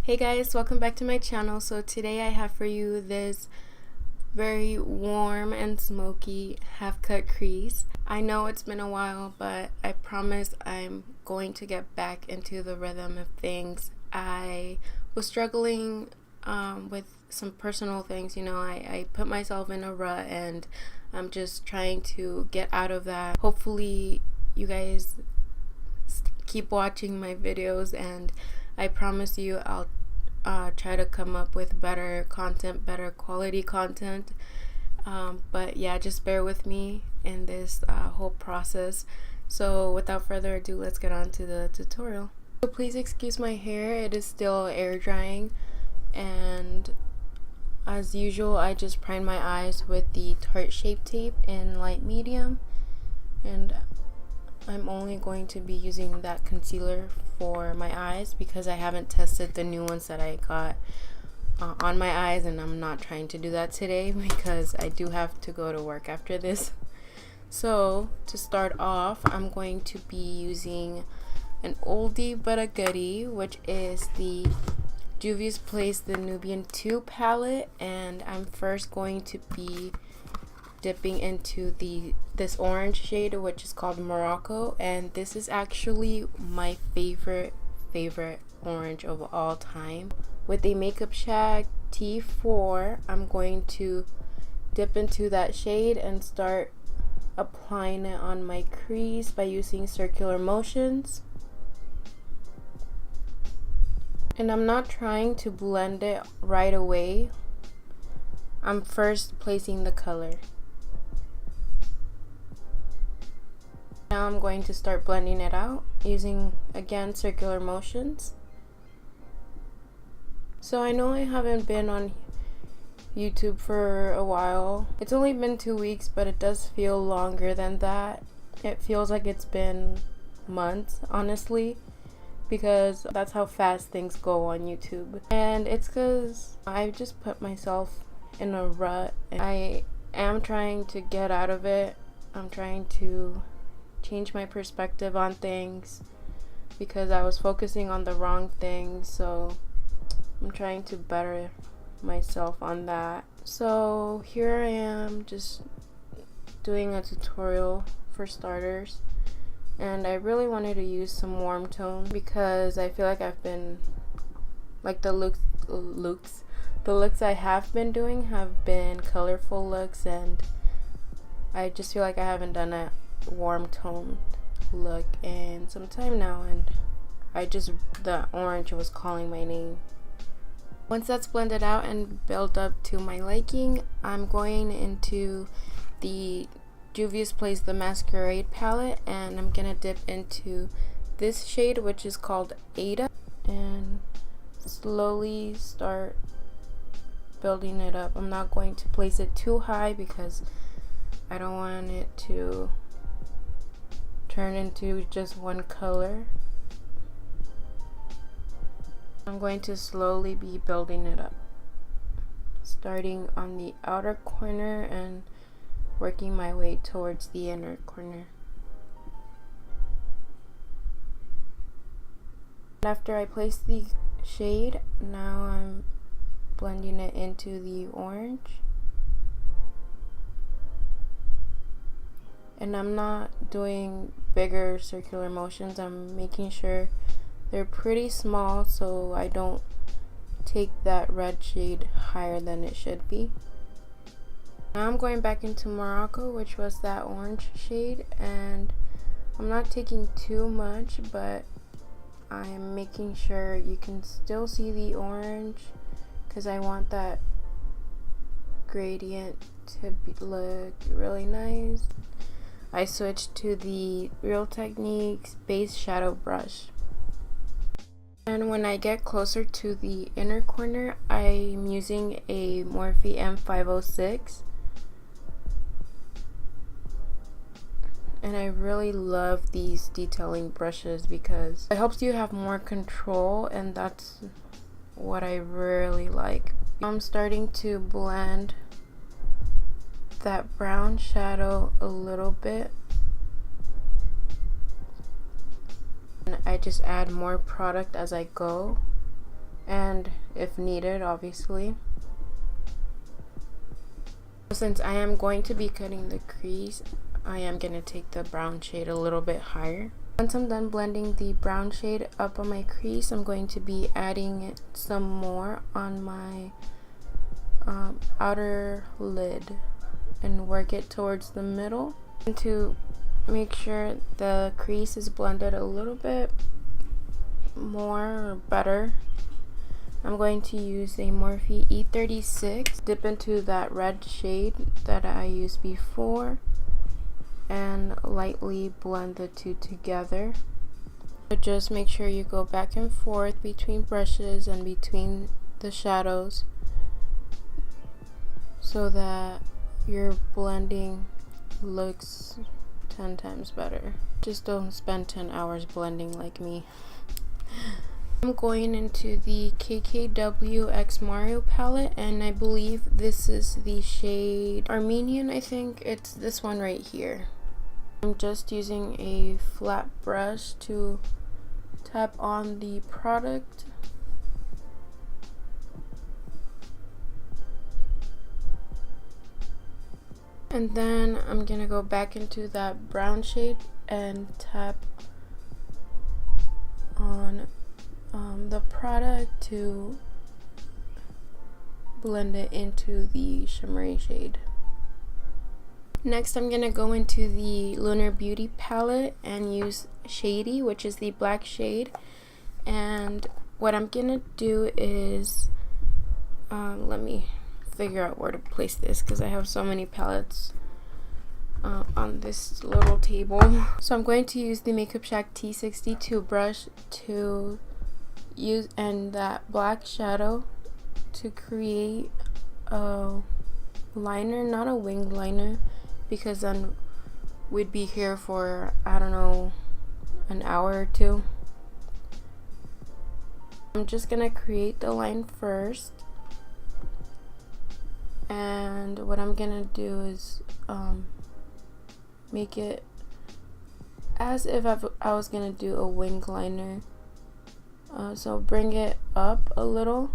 Hey guys, welcome back to my channel. So today I have for you this very warm and smoky half cut crease. I know it's been a while, but I promise I'm going to get back into the rhythm of things. I was struggling with some personal things, I put myself in a rut and I'm just trying to get out of that. Hopefully you guys keep watching my videos and I promise you I'll try to come up with better content, better quality content. But yeah, just bear with me in this whole process. So without further ado, let's get on to the tutorial. So please excuse my hair, it is still air drying, and as usual I just prime my eyes with the Tarte Shape Tape in light medium, and I'm only going to be using that concealer for my eyes because I haven't tested the new ones that I got on my eyes, and I'm not trying to do that today because I do have to go to work after this. So to start off, I'm going to be using an oldie but a goodie, which is the Juvia's Place the Nubian 2 palette, and I'm first going to be dipping into this orange shade, which is called Morocco, and this is actually my favorite orange of all time. With a Makeup Shack T4, I'm going to dip into that shade and start applying it on my crease by using circular motions. And I'm not trying to blend it right away. I'm first placing the color. Now I'm going to start blending it out using, again, circular motions. So I know I haven't been on YouTube for a while. It's only been 2 weeks, but it does feel longer than that. It feels like it's been months, honestly, because that's how fast things go on YouTube. And it's because I just put myself in a rut. I am trying to get out of it. I'm trying to change my perspective on things because I was focusing on the wrong things, so I'm trying to better myself on that. So here I am just doing a tutorial for starters, and I really wanted to use some warm tone because I feel like I've been like the looks I have been doing have been colorful looks, and I just feel like I haven't done a warm tone look in some time now, and the orange was calling my name. Once that's blended out and built up to my liking, I'm going into the Juvia's Place the Masquerade palette, and I'm gonna dip into this shade, which is called Ada, and slowly start building it up. I'm not going to place it too high because I don't want it to turn into just one color. I'm going to slowly be building it up, starting on the outer corner and working my way towards the inner corner. After I place the shade, now I'm blending it into the orange. And I'm not doing bigger circular motions. I'm making sure they're pretty small so I don't take that red shade higher than it should be. Now I'm going back into Morocco, which was that orange shade, and I'm not taking too much, but I'm making sure you can still see the orange because I want that gradient to look really nice. I switched to the Real Techniques base shadow brush. And when I get closer to the inner corner, I'm using a Morphe M506. And I really love these detailing brushes because it helps you have more control, and that's what I really like. I'm starting to blend that brown shadow a little bit, and I just add more product as I go, and if needed, obviously. Since I am going to be cutting the crease, I am going to take the brown shade a little bit higher. Once I'm done blending the brown shade up on my crease, I'm going to be adding some more on my outer lid and work it towards the middle. And to make sure the crease is blended a little bit more or better, I'm going to use a Morphe E36, dip into that red shade that I used before, and lightly blend the two together. So just make sure you go back and forth between brushes and between the shadows so that your blending looks 10 times better. Just don't spend 10 hours blending like me. I'm going into the KKW X Mario palette, and I believe this is the shade Armenian. I think it's this one right here. I'm just using a flat brush to tap on the product. And then I'm gonna go back into that brown shade and tap on the product to blend it into the shimmery shade. Next, I'm gonna go into the Lunar Beauty palette and use Shady, which is the black shade. And what I'm gonna do is, let me figure out where to place this because I have so many palettes on this little table. So I'm going to use the Makeup Shack T62 brush to use and that black shadow to create a liner, not a winged liner, because then we'd be here for, I don't know, an hour or two. I'm just gonna create the line first, and what I'm gonna do is make it as if I was gonna do a wing liner. So bring it up a little.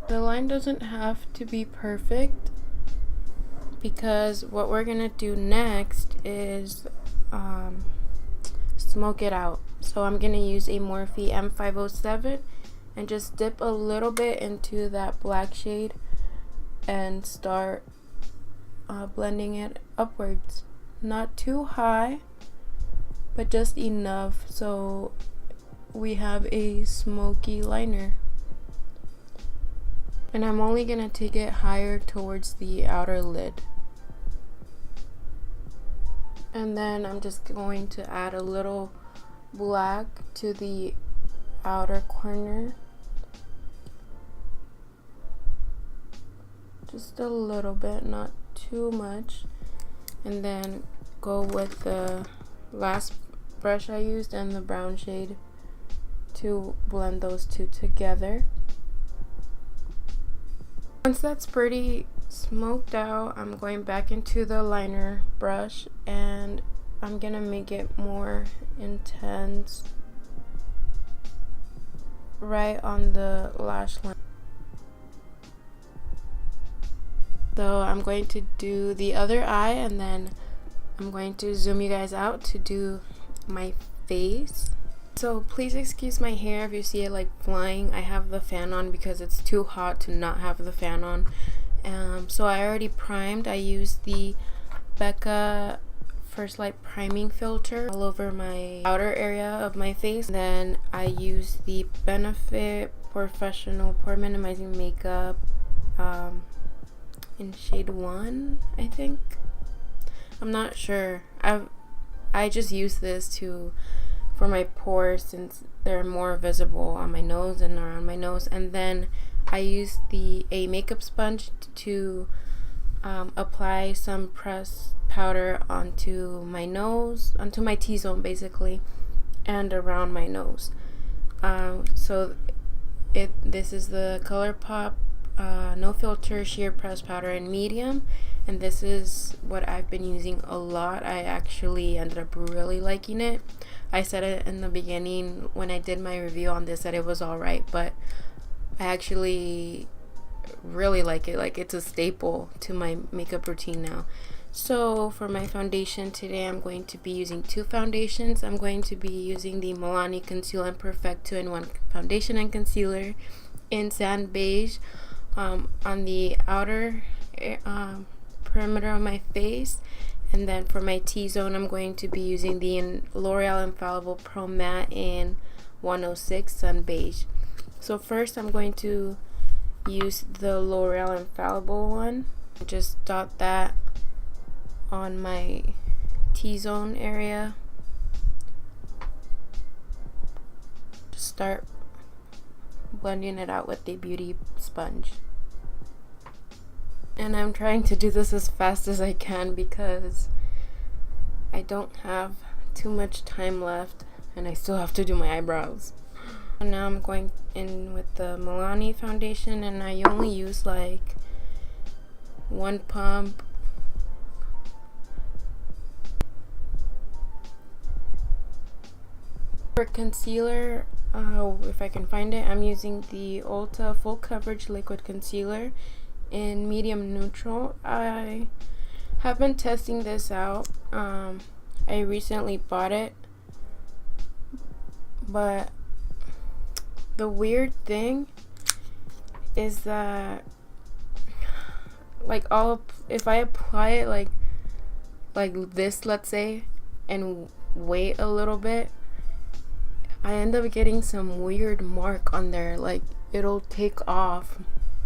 The line doesn't have to be perfect because what we're gonna do next is smoke it out. So I'm gonna use a Morphe M507 and just dip a little bit into that black shade and start blending it upwards. Not too high, but just enough so we have a smoky liner. And I'm only gonna take it higher towards the outer lid. And then I'm just going to add a little black to the outer corner. Just a little bit, not too much. And then go with the last brush I used and the brown shade to blend those two together. Once that's pretty smoked out, I'm going back into the liner brush and I'm gonna make it more intense right on the lash line. So I'm going to do the other eye, and then I'm going to zoom you guys out to do my face. So please excuse my hair if you see it like flying. I have the fan on because it's too hot to not have the fan on. So I already primed. I used the Becca First Light priming filter all over my outer area of my face. Then I used the Benefit Professional Pore Minimizing Makeup in shade 1, I think. I'm not sure. I just use this for my pores since they're more visible on my nose and around my nose. And then I used a makeup sponge to apply some pressed powder onto my nose, onto my T-zone basically, and around my nose. So this is the ColourPop No Filter Sheer Press Powder in medium, and this is what I've been using a lot. I actually ended up really liking it. I said it in the beginning when I did my review on this that it was alright, but I actually really like it. Like, it's a staple to my makeup routine now. So for my foundation today, I'm going to be using two foundations. I'm going to be using the Milani Conceal and Perfect 2-in-1 foundation and concealer in sand beige on the outer perimeter of my face. And then for my T-zone, I'm going to be using the L'Oreal Infallible Pro Matte in 106 Sun Beige. So first I'm going to use the L'Oreal Infallible one. Just dot that on my T-zone area. Just start blending it out with the beauty sponge. And I'm trying to do this as fast as I can because I don't have too much time left and I still have to do my eyebrows. And now I'm going in with the Milani foundation, and I only use like one pump. For concealer, if I can find it, I'm using the Ulta Full Coverage Liquid Concealer in medium neutral. I have been testing this out. I recently bought it, but the weird thing is that like if I apply it like this, let's say, and wait a little bit, I end up getting some weird mark on there, like it'll take off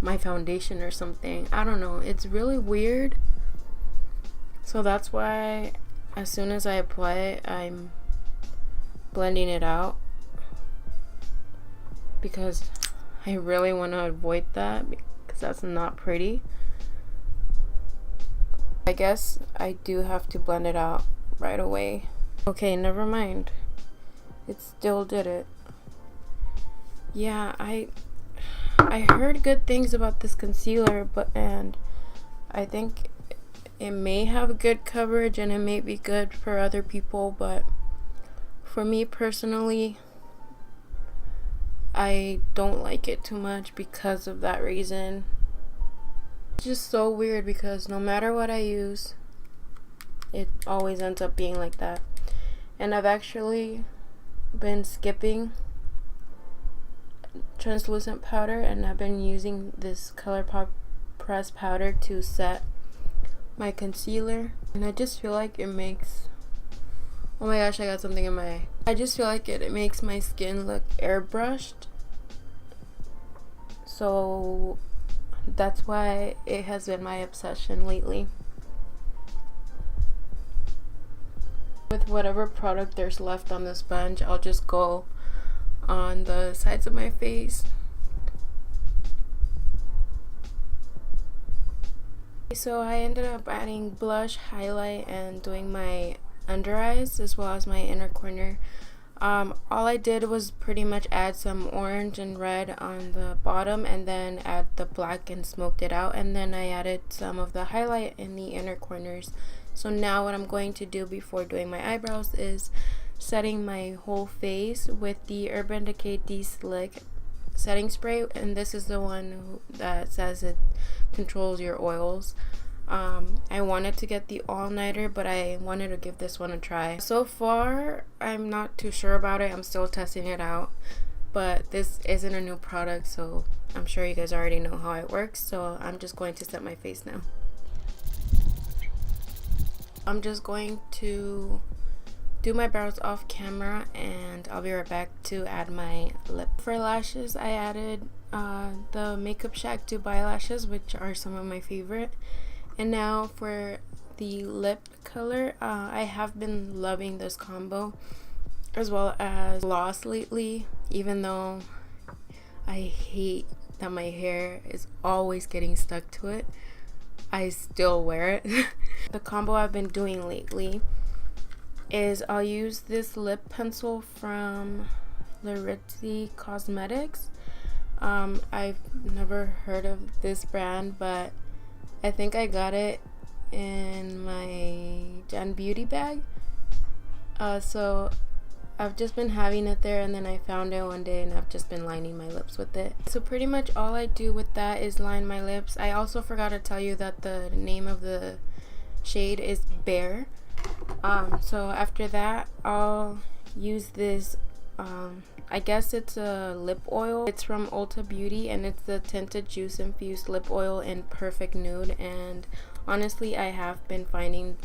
my foundation or something. I don't know, it's really weird. So that's why as soon as I apply it, I'm blending it out, because I really want to avoid that, because that's not pretty. I guess I do have to blend it out right away. Okay, never mind. It still did it. Yeah, I heard good things about this concealer, and I think it may have good coverage and it may be good for other people, but for me personally, I don't like it too much because of that reason. It's just so weird because no matter what I use, it always ends up being like that. And I've actually been skipping translucent powder, and I've been using this ColourPop pressed powder to set my concealer, and I just feel like it makes, oh my gosh, I got something in my eye. I just feel like it makes my skin look airbrushed, so that's why it has been my obsession lately. With whatever product there's left on the sponge, I'll just go on the sides of my face. So I ended up adding blush, highlight, and doing my under eyes as well as my inner corner. All I did was pretty much add some orange and red on the bottom, and then add the black and smoked it out, and then I added some of the highlight in the inner corners. So now what I'm going to do before doing my eyebrows is setting my whole face with the Urban Decay De-Slick setting spray, and this is the one that says it controls your oils. I wanted to get the all-nighter, but I wanted to give this one a try. So far, I'm not too sure about it. I'm still testing it out, but this isn't a new product, so I'm sure you guys already know how it works. So I'm just going to set my face now. I'm just going to do my brows off camera, and I'll be right back to add my lip. For lashes, I added the Makeup Shack Dubai lashes, which are some of my favorite. And now for the lip color, I have been loving this combo as well as gloss lately, even though I hate that my hair is always getting stuck to it. I still wear it. The combo I've been doing lately is I'll use this lip pencil from Laritzy Cosmetics. I've never heard of this brand, but I think I got it in my Jan Beauty bag. So I've just been having it there, and then I found it one day and I've just been lining my lips with it. So pretty much all I do with that is line my lips. I also forgot to tell you that the name of the shade is Bare. So after that, I'll use this, I guess it's a lip oil. It's from Ulta Beauty, and it's the tinted juice infused lip oil in Perfect Nude. And honestly, I have been trying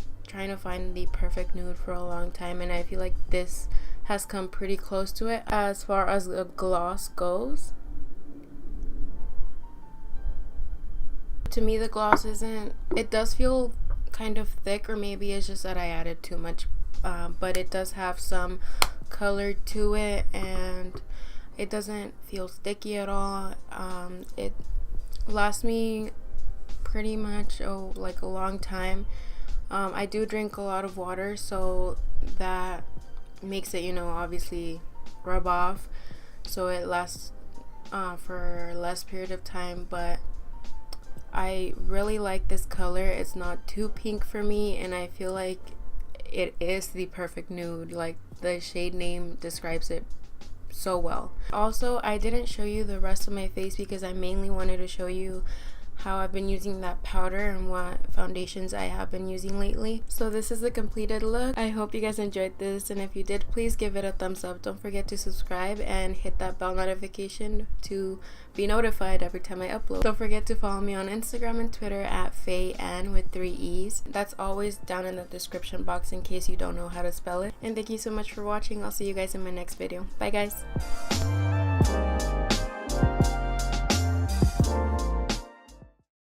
to find the perfect nude for a long time, and I feel like this has come pretty close to it as far as the gloss goes. To me, the gloss it does feel kind of thick, or maybe it's just that I added too much, but it does have some color to it, and it doesn't feel sticky at all. It lasts me pretty much like a long time. I do drink a lot of water, so that makes it, you know, obviously rub off, so it lasts for less period of time. But I really like this color. It's not too pink for me, and I feel like it is the perfect nude. Like, the shade name describes it so well. Also, I didn't show you the rest of my face because I mainly wanted to show you how I've been using that powder and what foundations I have been using lately. So this is the completed look. I hope you guys enjoyed this, and if you did, please give it a thumbs up. Don't forget to subscribe and hit that bell notification to be notified every time I upload. Don't forget to follow me on Instagram and Twitter at feeeyn with 3 E's. That's always down in the description box in case you don't know how to spell it. And thank you so much for watching. I'll see you guys in my next video. Bye guys.